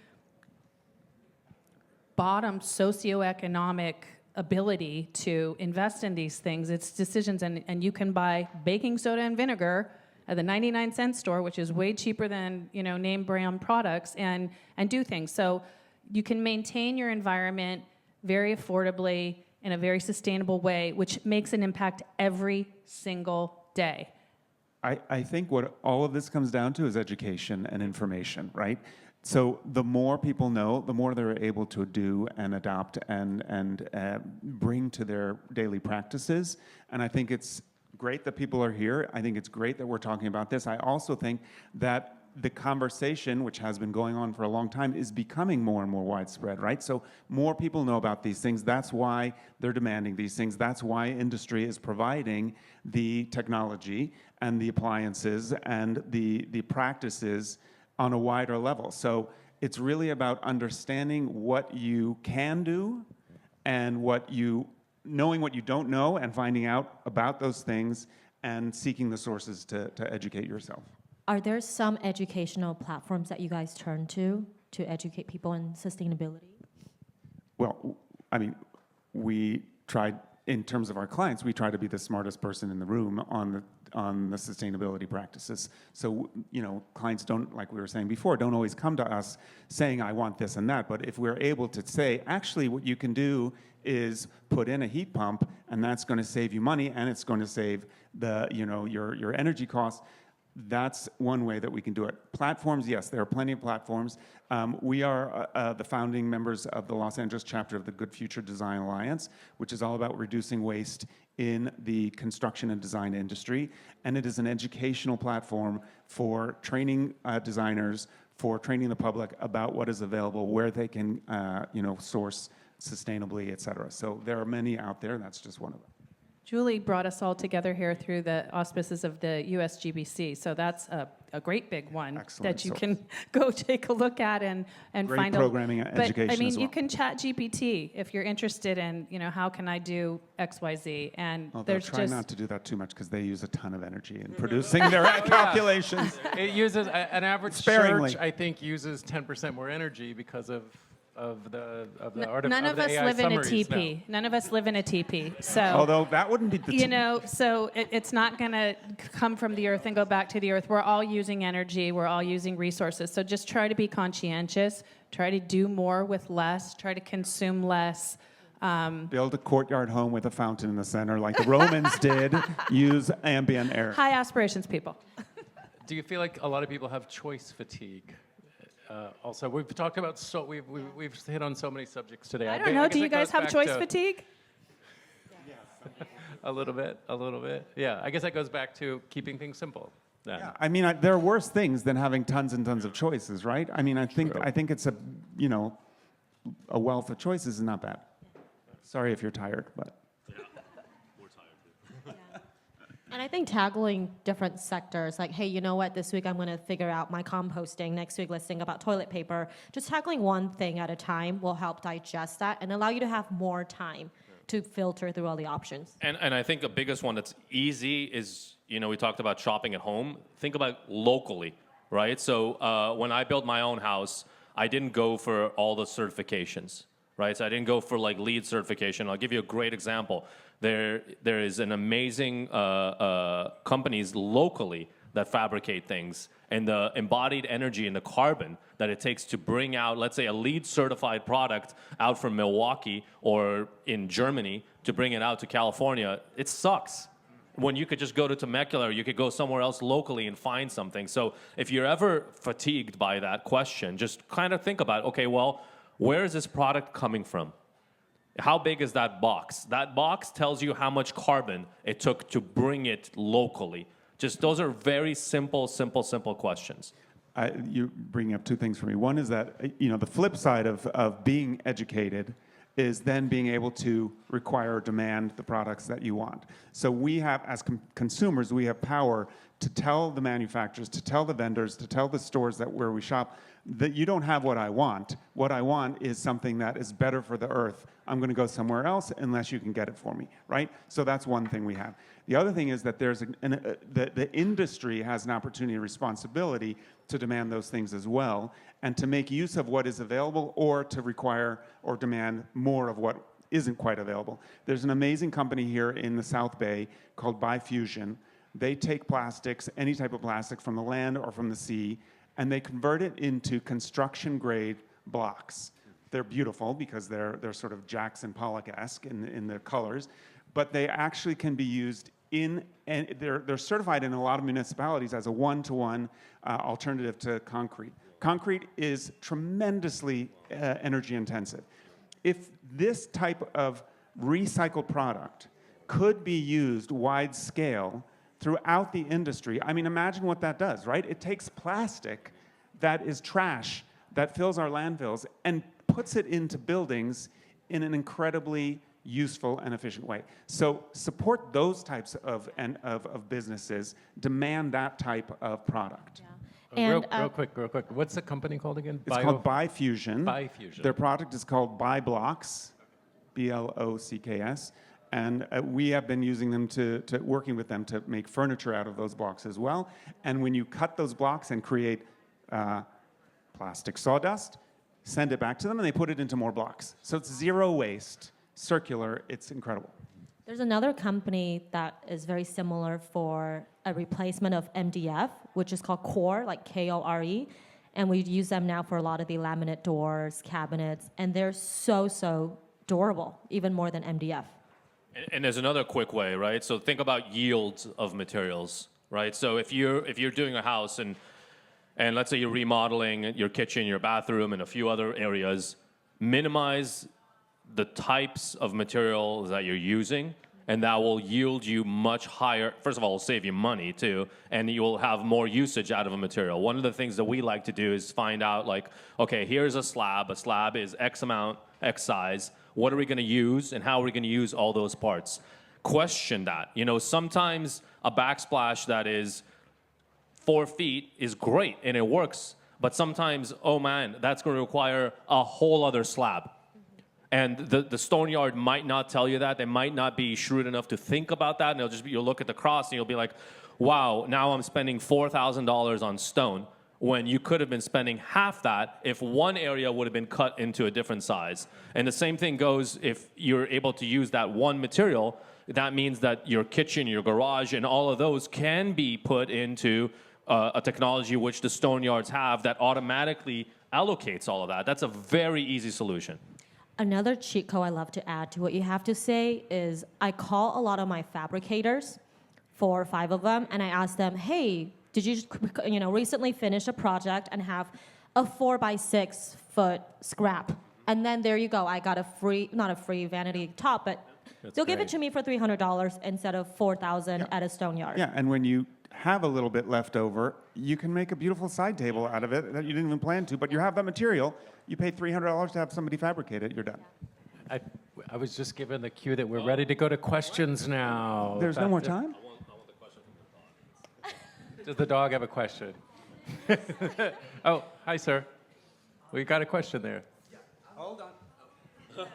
bottom socioeconomic ability to invest in these things, it's decisions, and you can buy baking soda and vinegar at the 99-cent store, which is way cheaper than name brand products, and do things. So you can maintain your environment very affordably in a very sustainable way, which makes an impact every single day. I think what all of this comes down to is education and information, right? So the more people know, the more they're able to do and adopt and bring to their daily practices. And I think it's great that people are here. I think it's great that we're talking about this. I also think that the conversation, which has been going on for a long time, is becoming more and more widespread, right? So more people know about these things. That's why they're demanding these things. That's why industry is providing the technology and the appliances and the practices on a wider level. So it's really about understanding what you can do and knowing what you don't know and finding out about those things and seeking the sources to educate yourself. Are there some educational platforms that you guys turn to educate people in sustainability? Well, I mean, we tried, in terms of our clients, we try to be the smartest person in the room on the sustainability practices. So, clients don't, like we were saying before, don't always come to us saying, I want this and that. But if we're able to say, actually, what you can do is put in a heat pump, and that's going to save you money, and it's going to save your energy costs. That's one way that we can do it. Platforms, yes, there are plenty of platforms. We are the founding members of the Los Angeles chapter of the Good Future Design Alliance, which is all about reducing waste in the construction and design industry. And it is an educational platform for training designers, for training the public about what is available, where they can source sustainably, et cetera. So there are many out there, and that's just one of them. Julie brought us all together here through the auspices of the USGBC, so that's a great big one. Excellent. That you can go take a look at and Great find programming and education I mean, as well. you can chat GPT if you're interested in, how can I do X, Y, Z, and Although try not to do that too much because they use a ton of energy in producing their calculations. It uses an average Sparingly. church, I think, uses 10% more energy because of the None of us AI live in a summaries teepee. None of us live in a teepee. So Although that wouldn't be the so it's not going to come from the earth and go back to the earth. We're all using energy. We're all using resources. So just try to be conscientious. Try to do more with less. Try to consume less. Build a courtyard home with a fountain in the center like the Romans did. Use ambient air. High aspirations, people. Do you feel like a lot of people have choice fatigue? Also, we've talked about we've hit on so many subjects today. I don't know. Do you guys have choice fatigue? A little bit. Yeah, I guess that goes back to keeping things simple. Then. Yeah, I mean, there are worse things than having tons and tons of choices, right? I mean, I think it's a wealth of choices is not bad. Sorry if you're tired, but. And I think tackling different sectors, like, hey, you know what, this week I'm going to figure out my composting. Next week, let's think about toilet paper. Just tackling one thing at a time will help digest that and allow you to have more time to filter through all the options. And I think the biggest one that's easy is, we talked about shopping at home. Think about locally, right? So when I built my own house, I didn't go for all the certifications, right? So I didn't go for like LEED certification. I'll give you a great example. There is an amazing companies locally that fabricate things, and the embodied energy and the carbon that it takes to bring out, let's say, a LEED certified product out from Milwaukee or in Germany to bring it out to California, it sucks. When you could just go to Temecula, or you could go somewhere else locally and find something. So if you're ever fatigued by that question, just kind of think about, okay, well, where is this product coming from? How big is that box? That box tells you how much carbon it took to bring it locally. Just those are very simple questions. you're bringing up two things for me. One is that, the flip side of being educated is then being able to require or demand the products that you want. So we have, as consumers, we have power to tell the manufacturers, to tell the vendors, to tell the stores where we shop, that you don't have what I want. What I want is something that is better for the earth. I'm going to go somewhere else unless you can get it for me, right? So that's one thing we have. The other thing is that there's the industry has an opportunity and responsibility to demand those things as well, and to make use of what is available, or to require or demand more of what isn't quite available. There's an amazing company here in the South Bay called Biofusion. They take plastics, any type of plastic from the land or from the sea, and they convert it into construction-grade blocks. They're beautiful because they're sort of Jackson Pollock-esque in their colors, but they actually can be used and they're certified in a lot of municipalities as a one-to-one alternative to concrete. Concrete is tremendously energy intensive. If this type of recycled product could be used wide scale throughout the industry, I mean, imagine what that does, right? It takes plastic that is trash, that fills our landfills, and puts it into buildings in an incredibly useful and efficient way. So support those types of businesses, demand that type of product. Yeah. Real quick. What's the company called again? It's called Biofusion. Biofusion. Their product is called BioBlocks, BLOCKS. And we have been using them working with them to make furniture out of those blocks as well. And when you cut those blocks and create plastic sawdust, send it back to them, and they put it into more blocks. So it's zero waste, circular. It's incredible. There's another company that is very similar for a replacement of MDF, which is called Core, like Kore, and we use them now for a lot of the laminate doors, cabinets, and they're so durable, even more than MDF. And there's another quick way, right? So think about yields of materials, right? So if you're doing a house and let's say you're remodeling your kitchen, your bathroom, and a few other areas, minimize the types of materials that you're using, and that will yield you much higher. First of all, it'll save you money too, and you will have more usage out of a material. One of the things that we like to do is find out, like, okay, here's a slab. A slab is X amount, X size. What are we going to use, and how are we going to use all those parts? Question that. Sometimes a backsplash that is 4 feet is great and it works, but sometimes, oh man, that's going to require a whole other slab. And the stone yard might not tell you that. They might not be shrewd enough to think about that, and you'll look at the cross and you'll be like, wow, now I'm spending $4,000 on stone, when you could have been spending half that if one area would have been cut into a different size. And the same thing goes if you're able to use that one material. That means that your kitchen, your garage, and all of those can be put into a technology which the stone yards have that automatically allocates all of that. That's a very easy solution. Another cheat code I love to add to what you have to say is I call a lot of my fabricators, 4 or 5 of them, and I ask them, hey, did you recently finish a project and have a 4x6 foot scrap? And then there you go. I got not a free vanity top, but they'll give it to me for $300 instead of $4,000 at a stone yard. Yeah, and when you have a little bit left over, you can make a beautiful side table out of it that you didn't even plan to, but you have that material. You pay $300 to have somebody fabricate it, you're done. I was just given the cue that we're ready to go to questions now. There's no more time? I want the question from the dog. Does the dog have a question? Oh, hi, sir. We got a question there. Hold on.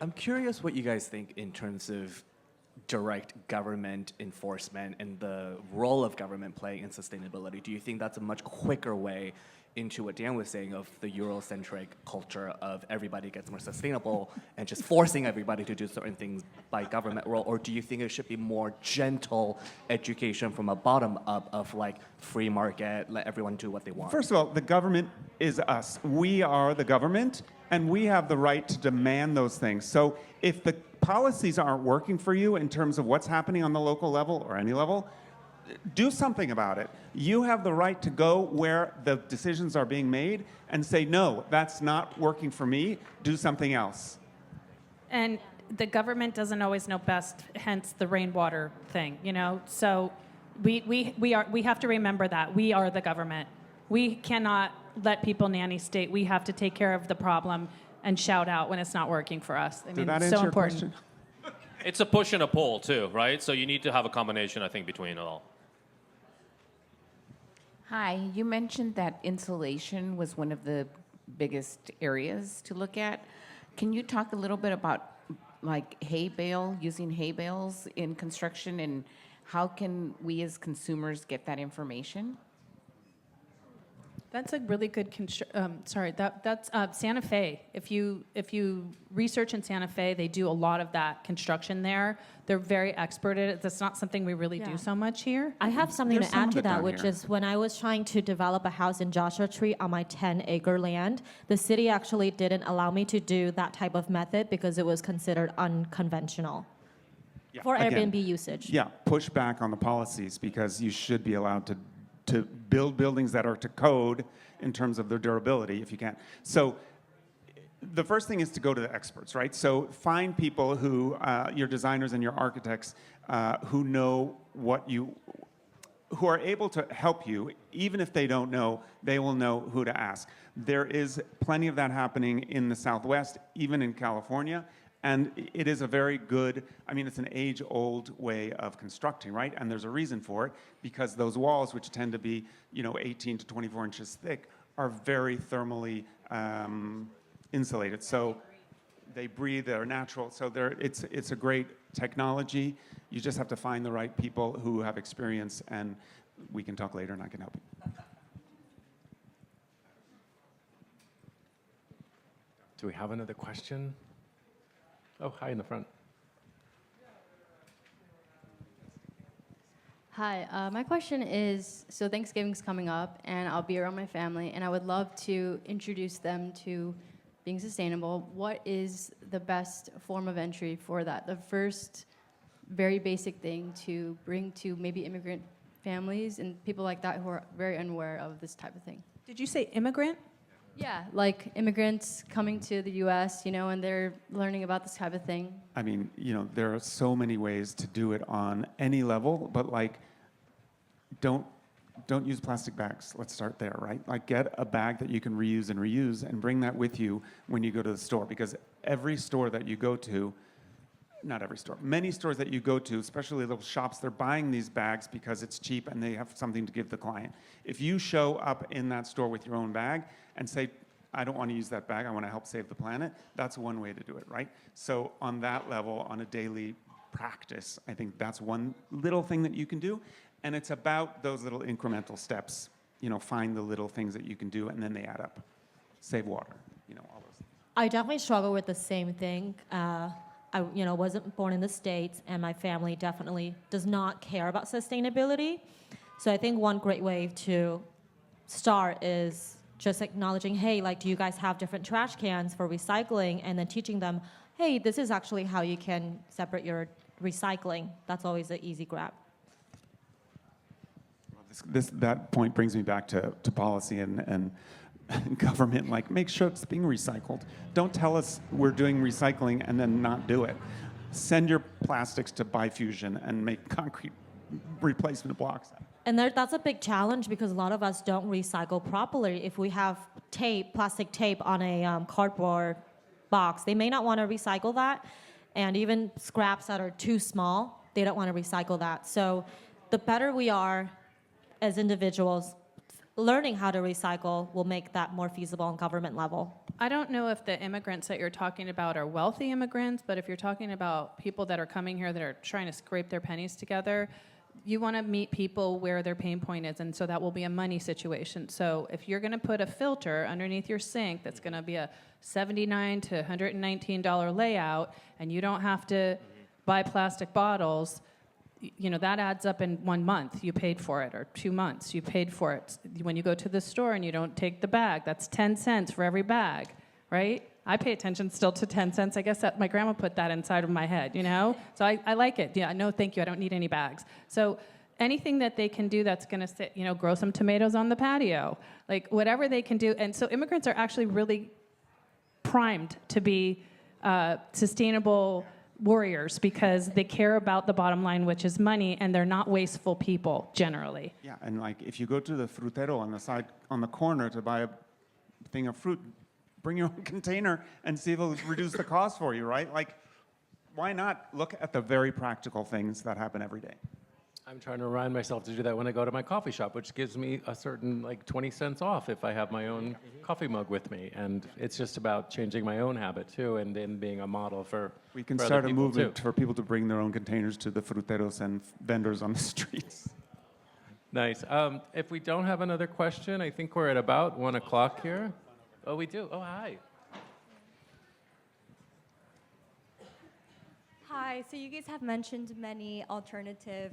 I'm curious what you guys think in terms of direct government enforcement and the role of government playing in sustainability. Do you think that's a much quicker way into what Dan was saying of the Eurocentric culture of everybody gets more sustainable and just forcing everybody to do certain things by government role? Or do you think it should be more gentle education from a bottom up of like free market, let everyone do what they want? First of all, the government is us. We are the government, and we have the right to demand those things. So if the policies aren't working for you in terms of what's happening on the local level or any level, do something about it. You have the right to go where the decisions are being made and say, no, that's not working for me, do something else. And the government doesn't always know best, hence the rainwater thing, So We have to remember that we are the government. We cannot let people nanny state. We have to take care of the problem and shout out when it's not working for us. I mean, Did that it's answer so your important. question? It's a push and a pull too, right? So you need to have a combination, I think, between it all. Hi, you mentioned that insulation was one of the biggest areas to look at. Can you talk a little bit about like hay bale, using hay bales in construction, and how can we as consumers get that information? That's a really good. That's Santa Fe. If you research in Santa Fe, they do a lot of that construction there. They're very expert at it. That's not something we really do so much here. I have something There's to some add of to it that, down which here. is when I was trying to develop a house in Joshua Tree on my 10-acre land, the city actually didn't allow me to do that type of method because it was considered unconventional for Again, Airbnb usage. Yeah, push back on the policies because you should be allowed to build buildings that are to code in terms of their durability if you can. So the first thing is to go to the experts, right? So find people who, your designers and your architects, who know who are able to help you. Even if they don't know, they will know who to ask. There is plenty of that happening in the Southwest, even in California. And it is a very good, I mean, it's an age-old way of constructing, right? And there's a reason for it, because those walls, which tend to be, 18 to 24 inches thick, are very thermally insulated. So they breathe, they're natural. So it's a great technology. You just have to find the right people who have experience, and we can talk later and I can help you. Do we have another question? Oh, hi in the front. Hi, my question is, so Thanksgiving's coming up, and I'll be around my family, and I would love to introduce them to being sustainable. What is the best form of entry for that? The first very basic thing to bring to maybe immigrant families and people like that who are very unaware of this type of thing. Did you say immigrant? Yeah, like immigrants coming to the U.S., and they're learning about this type of thing. I mean, there are so many ways to do it on any level, but don't use plastic bags. Let's start there, right? Like get a bag that you can reuse and bring that with you when you go to the store, because every store that you go to, not every store, many stores that you go to, especially little shops, they're buying these bags because it's cheap and they have something to give the client. If you show up in that store with your own bag and say, I don't want to use that bag, I want to help save the planet, that's one way to do it, right? So on that level, on a daily practice, I think that's one little thing that you can do. And it's about those little incremental steps, find the little things that you can do, and then they add up. Save water, all those things. I definitely struggle with the same thing. I wasn't born in the States, and my family definitely does not care about sustainability. So I think one great way to start is just acknowledging, hey, do you guys have different trash cans for recycling? And then teaching them, hey, this is actually how you can separate your recycling. That's always an easy grab. That point brings me back to policy and government, make sure it's being recycled. Don't tell us we're doing recycling and then not do it. Send your plastics to Bifusion and make concrete replacement blocks. And that's a big challenge because a lot of us don't recycle properly. If we have plastic tape on a cardboard box, they may not want to recycle that. And even scraps that are too small, they don't want to recycle that. So the better we are as individuals, learning how to recycle will make that more feasible on government level. I don't know if the immigrants that you're talking about are wealthy immigrants, but if you're talking about people that are coming here that are trying to scrape their pennies together, you want to meet people where their pain point is, and so that will be a money situation. So if you're going to put a filter underneath your sink that's going to be a $79 to $119 layout, and you don't have to buy plastic bottles, that adds up in 1 month. You paid for it, or 2 months. You paid for it. When you go to the store and you don't take the bag, that's 10 cents for every bag, right? I pay attention still to 10 cents. I guess that my grandma put that inside of my head, So I like it. Yeah, no, thank you. I don't need any bags. So anything that they can do that's going to sit, grow some tomatoes on the patio, whatever they can do. And so immigrants are actually really primed to be sustainable warriors because they care about the bottom line, which is money, and they're not wasteful people generally. Yeah, and like if you go to the frutero on the side, on the corner to buy a thing of fruit, bring your own container and see if it'll reduce the cost for you, right? Like, why not look at the very practical things that happen every day? I'm trying to remind myself to do that when I go to my coffee shop, which gives me a certain like 20 cents off if I have my own coffee mug with me. And it's just about changing my own habit too, and then being a model for We can for other start a people, movement too. for people to bring their own containers to the fruteros and vendors on the streets. Nice. If we don't have another question, I think we're at about 1 o'clock here. Oh, we do. Oh, hi. Hi, so you guys have mentioned many alternative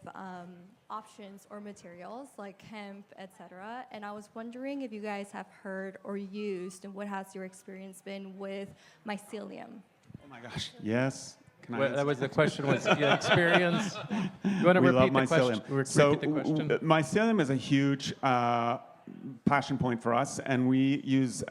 options or materials like hemp, etc. And I was wondering if you guys have heard or used, and what has your experience been with mycelium? Oh my gosh. Yes. Can I Well, answer? that was the question. Was yeah, experience? You want to We repeat love the question? mycelium. So Repeat the question. mycelium is a huge passion point for us, and we use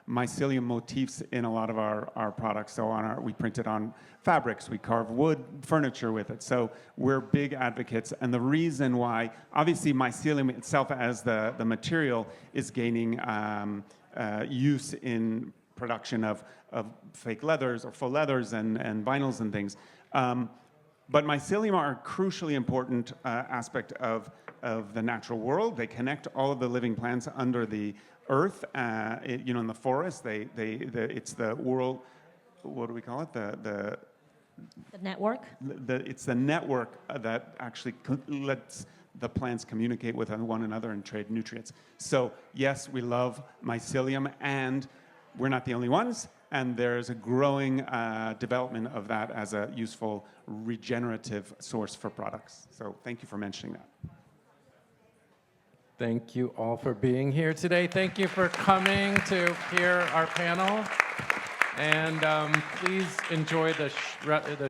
mycelium motifs in a lot of our products. So we print it on fabrics, we carve wood furniture with it. So we're big advocates, and the reason why, obviously mycelium itself as the material is gaining use in production of fake leathers or faux leathers and vinyls and things. But mycelium are a crucially important aspect of the natural world. They connect all of the living plants under the earth. In the forest, it's the world. What do we call it? The network. It's the network that actually lets the plants communicate with one another and trade nutrients. So yes, we love mycelium, and we're not the only ones. And there's a growing development of that as a useful regenerative source for products. So thank you for mentioning that. Thank you all for being here today. Thank you for coming to hear our panel. And please enjoy the